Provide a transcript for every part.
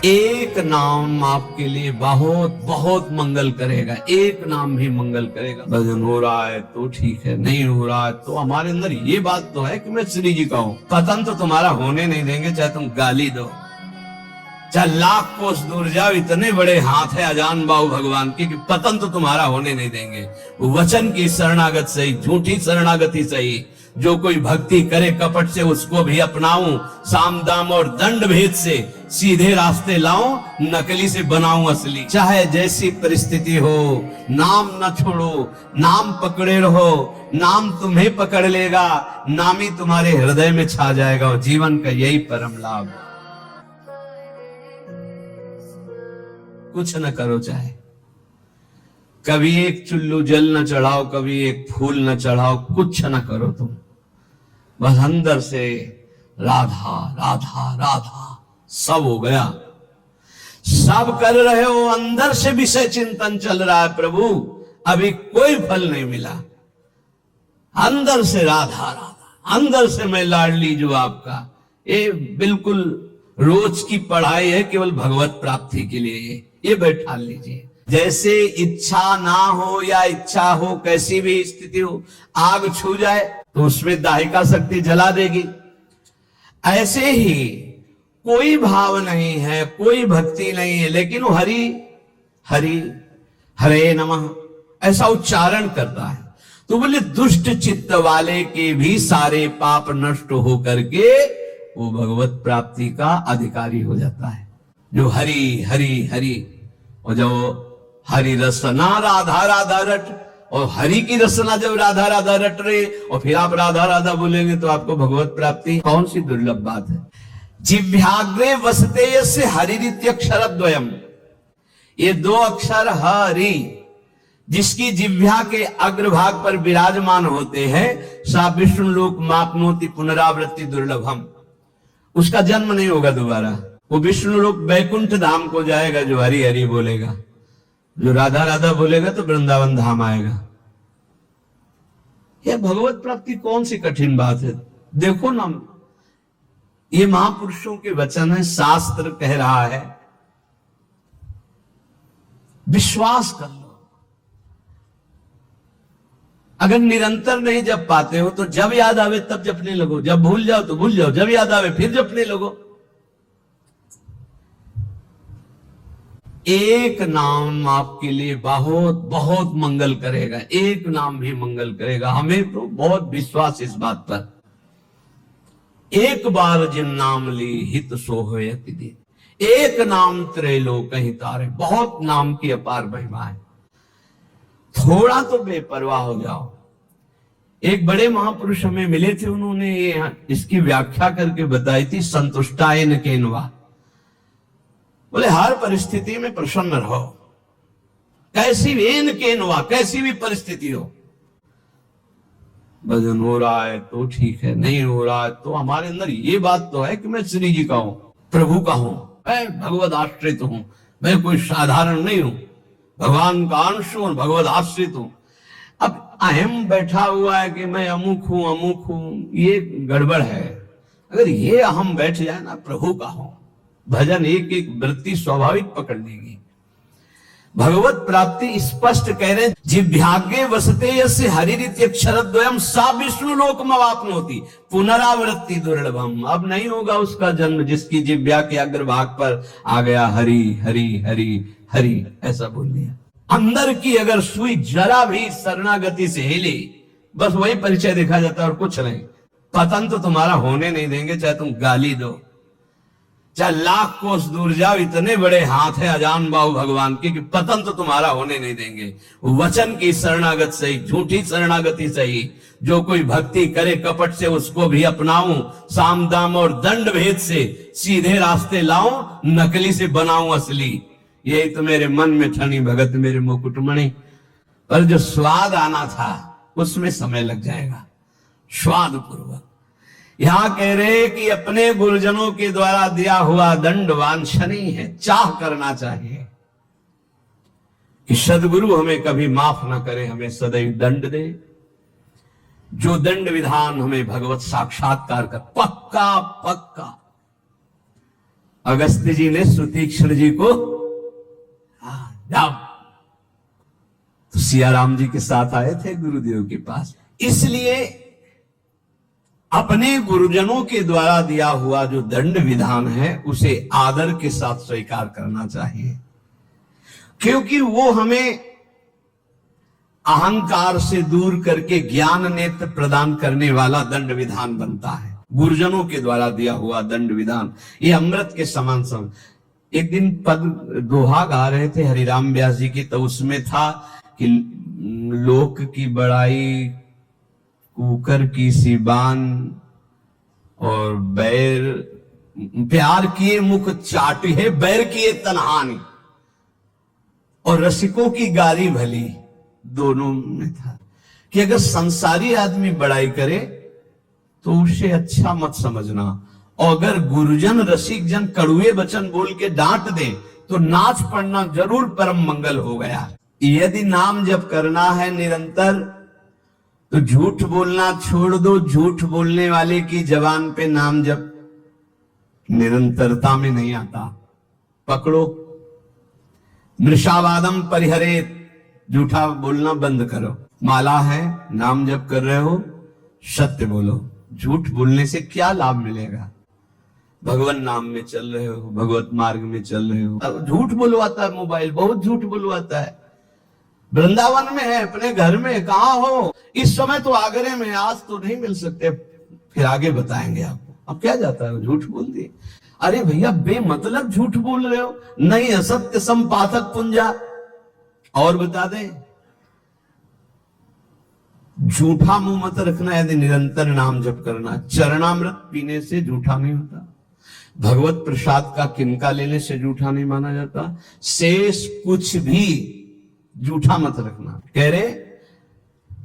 एक नाम आपके लिए बहुत बहुत मंगल करेगा, एक नाम भी मंगल करेगा। भजन हो रहा है तो ठीक है, नहीं हो रहा है तो हमारे अंदर ये बात तो है कि मैं श्री जी का हूं। पतन तो तुम्हारा होने नहीं देंगे, चाहे तुम गाली दो, चाहे लाख कोस दूर जाओ। इतने बड़े हाथ है अजान बाहु भगवान की कि पतन तो तुम्हारा होने नहीं देंगे। वचन की शरणागत सही, झूठी शरणागति सही। जो कोई भक्ति करे कपट से उसको भी अपनाऊं, साम दाम और दंड भेद से सीधे रास्ते लाऊं, नकली से बनाऊं असली। चाहे जैसी परिस्थिति हो नाम न छोड़ो, नाम पकड़े रहो, नाम तुम्हें पकड़ लेगा, नाम ही तुम्हारे हृदय में छा जाएगा। और जीवन का यही परम लाभ। कुछ न करो, चाहे कभी एक चुल्लू जल न चढ़ाओ, कभी एक फूल न चढ़ाओ, कुछ न करो तुम, बस अंदर से राधा राधा राधा। सब हो गया, सब कर रहे हो, अंदर से विषय चिंतन चल रहा है। प्रभु अभी कोई फल नहीं मिला, अंदर से राधा राधा, अंदर से मैं लाडली जो आपका। ये बिल्कुल रोज की पढ़ाई है, केवल भगवत प्राप्ति के लिए। ये बैठा लीजिए। जैसे इच्छा ना हो या इच्छा हो, कैसी भी स्थिति हो, आग छू जाए तो उसमें दाहिका शक्ति जला देगी। ऐसे ही कोई भाव नहीं है, कोई भक्ति नहीं है, लेकिन वो हरि हरि हरे नमः ऐसा उच्चारण करता है, तो बोले दुष्ट चित्त वाले के भी सारे पाप नष्ट हो करके वो भगवत प्राप्ति का अधिकारी हो जाता है। जो हरि हरि हरि, और जो हरि रसना राधा राधा रट, और हरि की रसना जब राधा राधा रट रहे और फिर आप राधा राधा बोलेंगे तो आपको भगवत प्राप्ति। कौन सी दुर्लभ बात है। जिह्वाग्रे वसते यस्य हरिरित्यक्षर द्वयम्, ये दो अक्षर हरि जिसकी जिह्वा के अग्रभाग पर विराजमान होते हैं, सा विष्णु लोक मापनोति पुनरावृत्ति दुर्लभम। उसका जन्म नहीं होगा दोबारा, वो विष्णु लोक वैकुंठ धाम को जाएगा जो हरि हरि बोलेगा। जो राधा राधा बोलेगा तो वृंदावन धाम आएगा। यह भगवत प्राप्ति कौन सी कठिन बात है। देखो ना, ये महापुरुषों के वचन है, शास्त्र कह रहा है, विश्वास कर लो। अगर निरंतर नहीं जप पाते हो तो जब याद आवे तब जपने लगो, जब भूल जाओ तो भूल जाओ, जब याद आवे फिर जपने लगो। एक नाम आपके लिए बहुत बहुत मंगल करेगा, एक नाम भी मंगल करेगा। हमें तो बहुत विश्वास इस बात पर। एक बार जिन नाम ली हित सो होयति दीन, एक नाम त्रैलोक कहीं तारे। बहुत नाम की अपार महिमा है, थोड़ा तो बेपरवाह हो जाओ। एक बड़े महापुरुष हमें मिले थे, उन्होंने इसकी व्याख्या करके बताई थी, संतुष्टायन केनवा। बोले हर परिस्थिति में प्रसन्न रहो, कैसी भी एन केनवा, कैसी भी परिस्थिति हो। भजन हो रहा है तो ठीक है, नहीं हो रहा है तो हमारे अंदर ये बात तो है कि मैं श्री जी का हूं, प्रभु का हूं, मैं भगवत आश्रित हूं, मैं कोई साधारण नहीं हूं, भगवान का अंश हूं और भगवत आश्रित हूं। अब अहम बैठा हुआ है कि मैं अमुक हूं, ये गड़बड़ है। अगर ये अहम बैठ जाए ना, प्रभु का हूं, भजन एक एक वृत्ति स्वाभाविक पकड़ लेगी। भगवत प्राप्ति स्पष्ट कह रहे हैं, जिह्वाग्रे वसते यस्य हरिरित्यक्षरद्वयम् सा विष्णु लोकमवाप्नोति पुनरावृत्ति दुर्लभम। अब नहीं होगा उसका जन्म जिसकी जिह्वा के अग्रभाग पर आ गया हरि हरि हरि हरि ऐसा बोल लिया। अंदर की अगर सुई जरा भी शरणागति से हिले, बस वही परिचय देखा जाता है और कुछ नहीं। पतन तो तुम्हारा होने नहीं देंगे, चाहे तुम गाली दो, चाहे लाख कोस दूर जाओ। इतने बड़े हाथ है अजान बाहु भगवान की कि पतन तो तुम्हारा होने नहीं देंगे। वचन की शरणागत सही, झूठी शरणागति सही। जो कोई भक्ति करे कपट से उसको भी अपनाऊं, साम दाम और दंड भेद से सीधे रास्ते लाऊं, नकली से बनाऊं असली। यही तो मेरे मन में ठनी भगत मेरे मुकुटमणि। पर जो स्वाद आना था उसमें समय लग जाएगा, स्वाद पूर्वक। यहां कह रहे कि अपने गुरुजनों के द्वारा दिया हुआ दंड वांछनीय है, चाह करना चाहिए कि सदगुरु हमें कभी माफ ना करे, हमें सदैव दंड दे। जो दंड विधान हमें भगवत साक्षात्कार का पक्का पक्का अगस्त जी ने सुतीक्ष्ण जी को जाओ, तो सियाराम जी के साथ आए थे गुरुदेव के पास। इसलिए अपने गुरुजनों के द्वारा दिया हुआ जो दंड विधान है उसे आदर के साथ स्वीकार करना चाहिए, क्योंकि वो हमें अहंकार से दूर करके ज्ञान नेत्र प्रदान करने वाला दंड विधान बनता है। गुरुजनों के द्वारा दिया हुआ दंड विधान ये अमृत के समान सम। एक दिन पद दोहा गा रहे थे हरिराम व्यास जी की, तो उसमें था कि लोक की बड़ाई कुकर की सिबान और बैर प्यार किए मुख चाटी है, बैर किए तनहानी, और रसिकों की गारी भली, दोनों में था कि अगर संसारी आदमी बड़ाई करे तो उसे अच्छा मत समझना, और अगर गुरुजन रसिक जन कड़ुए वचन बोल के डांट दे तो नाच पड़ना जरूर परम मंगल हो गया। यदि नाम जप करना है निरंतर तो झूठ बोलना छोड़ दो। झूठ बोलने वाले की जबान पे नाम जप निरंतरता में नहीं आता। पकड़ो, मृषावादम परिहरेत, झूठा बोलना बंद करो। माला है, नाम जप कर रहे हो, सत्य बोलो। झूठ बोलने से क्या लाभ मिलेगा? भगवान नाम में चल रहे हो, भगवत मार्ग में चल रहे हो, अब झूठ बुलवाता है मोबाइल, बहुत झूठ बुलवाता है। वृंदावन में है, अपने घर में, कहाँ हो? इस समय तो आगरे में, आज तो नहीं मिल सकते, फिर आगे बताएंगे आपको। अब क्या जाता है, झूठ बोल दिए। अरे भैया बेमतलब झूठ बोल रहे हो, नहीं असत्य संपादक पुंजा। और बता दें, झूठा मुंह मत रखना यदि निरंतर नाम जप करना। चरणामृत पीने से झूठा नहीं होता, भगवत प्रसाद का किनका लेने से झूठा नहीं माना जाता। शेष कुछ भी झूठा मत रखना। कह रहे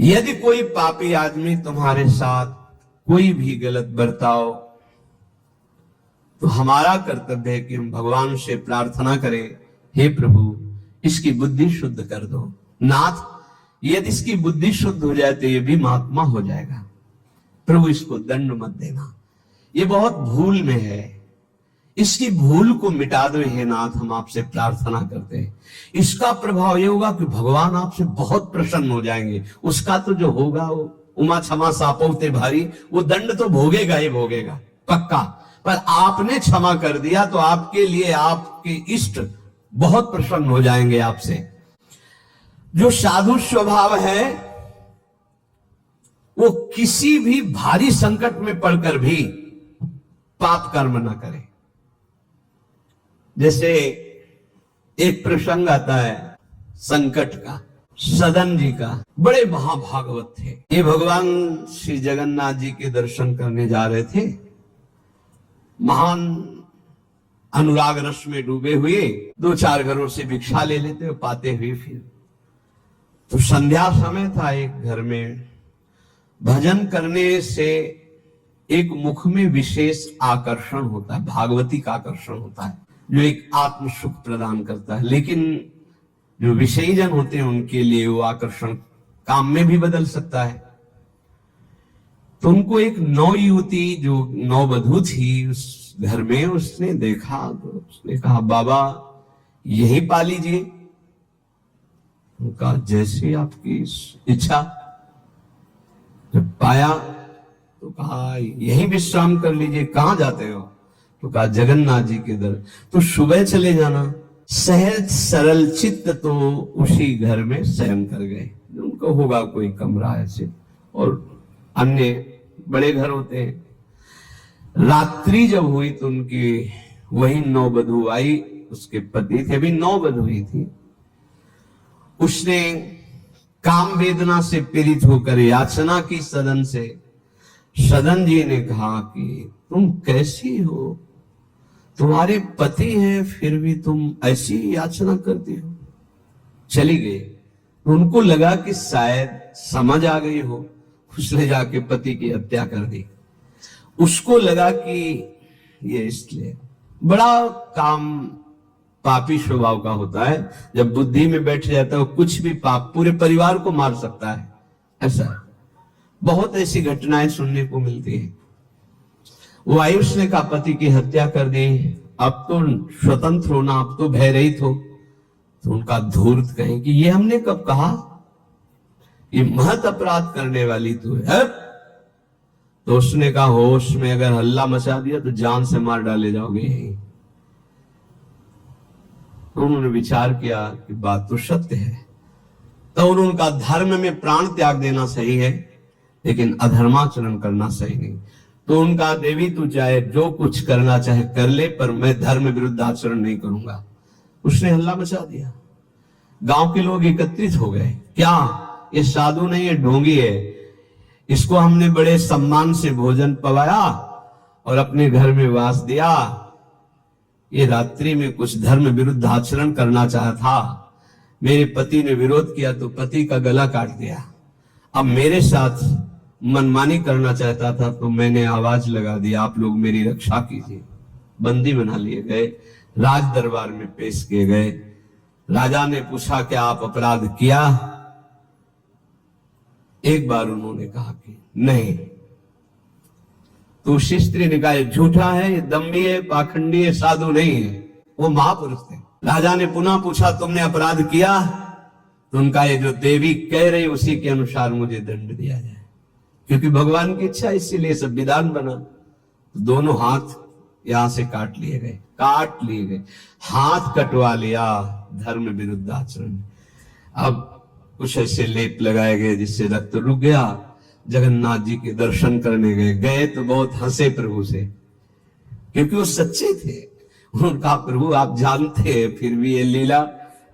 यदि कोई पापी आदमी तुम्हारे साथ कोई भी गलत बर्ताव, तो हमारा कर्तव्य है कि हम भगवान से प्रार्थना करें, हे प्रभु इसकी बुद्धि शुद्ध कर दो। नाथ यदि इसकी बुद्धि शुद्ध हो जाए तो ये भी महात्मा हो जाएगा, प्रभु इसको दंड मत देना, ये बहुत भूल में है, इसकी भूल को मिटा दो हे नाथ, हम आपसे प्रार्थना करते हैं। इसका प्रभाव ये होगा कि भगवान आपसे बहुत प्रसन्न हो जाएंगे। उसका तो जो होगा वो उमा क्षमा सापौते भारी, वो दंड तो भोगेगा ही भोगेगा पक्का, पर आपने क्षमा कर दिया तो आपके लिए आपके इष्ट बहुत प्रसन्न हो जाएंगे आपसे। जो साधु स्वभाव है वो किसी भी भारी संकट में पड़कर भी पाप कर्म न करे। जैसे एक प्रसंग आता है संकट का, सदन जी का, बड़े महाभागवत थे। ये भगवान श्री जगन्नाथ जी के दर्शन करने जा रहे थे, महान अनुराग रस में डूबे हुए, दो चार घरों से भिक्षा ले लेते हो पाते हुए। फिर तो संध्या समय था, एक घर में भजन करने से एक मुख में विशेष आकर्षण होता है, भागवती का आकर्षण होता है, जो एक आत्म सुख प्रदान करता है। लेकिन जो विषयी जन होते हैं उनके लिए वो आकर्षण काम में भी बदल सकता है। तो उनको एक नौ युवती जो नववधू थी उस घर में, उसने देखा तो उसने कहा बाबा यही पा लीजिए। उनका जैसे आपकी इच्छा। जब पाया तो कहा यही विश्राम कर लीजिए। कहां जाते हो? तो कहा जगन्नाथ जी के दर। तो सुबह चले जाना। सहज सरल चित्त तो उसी घर में शयन कर गए। उनको होगा कोई कमरा ऐसे, और अन्य बड़े घर होते हैं। रात्रि जब हुई तो उनकी वही नववधू आई, उसके पति थे, अभी नववधू हुई थी। उसने काम वेदना से पीड़ित होकर याचना की सदन से। सदन जी ने कहा कि तुम कैसी हो, तुम्हारे पति हैं फिर भी तुम ऐसी याचना करती हो। चली गई। उनको लगा कि शायद समझ आ गई हो, उसने जाके पति की हत्या कर दी। उसको लगा कि ये इसलिए बड़ा काम पापी स्वभाव का होता है। जब बुद्धि में बैठ जाता है कुछ भी पाप पूरे परिवार को मार सकता है। ऐसा है, बहुत ऐसी घटनाएं सुनने को मिलती है। वो आयुष ने कहा पति की हत्या कर दी। अब तो स्वतंत्र हो ना, अब तो भयरहित हो। तो उनका धूर्त कहें कि ये हमने कब कहा, ये महत अपराध करने वाली तू है। तो उसने कहा होश में अगर हल्ला मचा दिया तो जान से मार डाले जाओगे। तो उन्होंने विचार किया कि बात तो सत्य है। तो उनका धर्म में प्राण त्याग देना सही है, लेकिन अधर्माचरण करना सही नहीं। तो उनका देवी तू चाहे जो कुछ करना चाहे कर ले, पर मैं धर्म विरुद्ध आचरण नहीं करूंगा। उसने हल्ला मचा दिया, गांव के लोग एकत्रित हो गए। क्या ये साधु नहीं, ये ढोंगी है, इसको हमने बड़े सम्मान से भोजन पवाया और अपने घर में वास दिया। ये रात्रि में कुछ धर्म विरुद्ध आचरण करना चाहा था, मेरे पति ने विरोध किया तो पति का गला काट दिया। अब मेरे साथ मनमानी करना चाहता था तो मैंने आवाज लगा दी, आप लोग मेरी रक्षा कीजिए। बंदी बना लिए गए, राज दरबार में पेश किए गए। राजा ने पूछा क्या आप अपराध किया? एक बार उन्होंने कहा कि नहीं। तो उस स्त्री ने कहा झूठा है, ये दम्भी है, पाखंडी है, साधु नहीं है, वो महापुरुष थे। राजा ने पुनः पूछा तुमने अपराध किया? तो उनका ये जो देवी कह रही उसी के अनुसार मुझे दंड दिया जाए, क्योंकि भगवान की इच्छा, इसीलिए संविधान बना। तो दोनों हाथ यहां से काट लिए गए, हाथ कटवा लिया धर्म विरुद्ध आचरण। अब कुछ ऐसे लेप लगाए गए जिससे रक्त रुक गया। जगन्नाथ जी के दर्शन करने गए तो बहुत हंसे प्रभु से, क्योंकि वो सच्चे थे। उनका प्रभु आप जानते हैं, फिर भी ये लीला,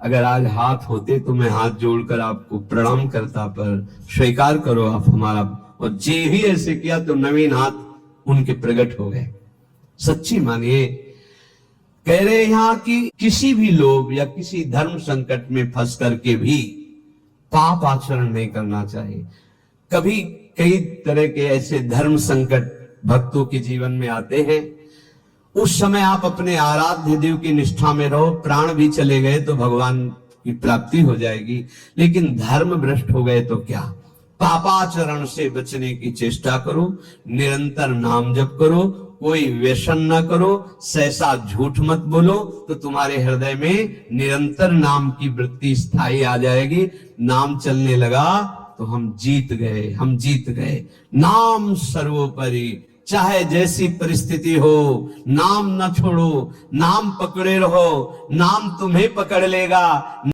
अगर आज हाथ होते तो मैं हाथ जोड़कर आपको प्रणाम करता, पर स्वीकार करो आप हमारा। और जे ही ऐसे किया तो नवीन हाथ उनके प्रकट हो गए। सच्ची मानिए, कह रहे यहां कि किसी भी लोभ या किसी धर्म संकट में फंस करके भी पाप आचरण नहीं करना चाहिए। कभी कई तरह के ऐसे धर्म संकट भक्तों के जीवन में आते हैं, उस समय आप अपने आराध्य देव की निष्ठा में रहो। प्राण भी चले गए तो भगवान की प्राप्ति हो जाएगी, लेकिन धर्म भ्रष्ट हो गए तो क्या? पापाचरण से बचने की चेष्टा करो, निरंतर नाम जप करो, कोई व्यसन न करो, सहसा झूठ मत बोलो, तो तुम्हारे हृदय में निरंतर नाम की वृत्ति स्थायी आ जाएगी। नाम चलने लगा तो हम जीत गए। नाम सर्वोपरि, चाहे जैसी परिस्थिति हो, नाम न छोड़ो, नाम पकड़े रहो, नाम तुम्हें पकड़ लेगा।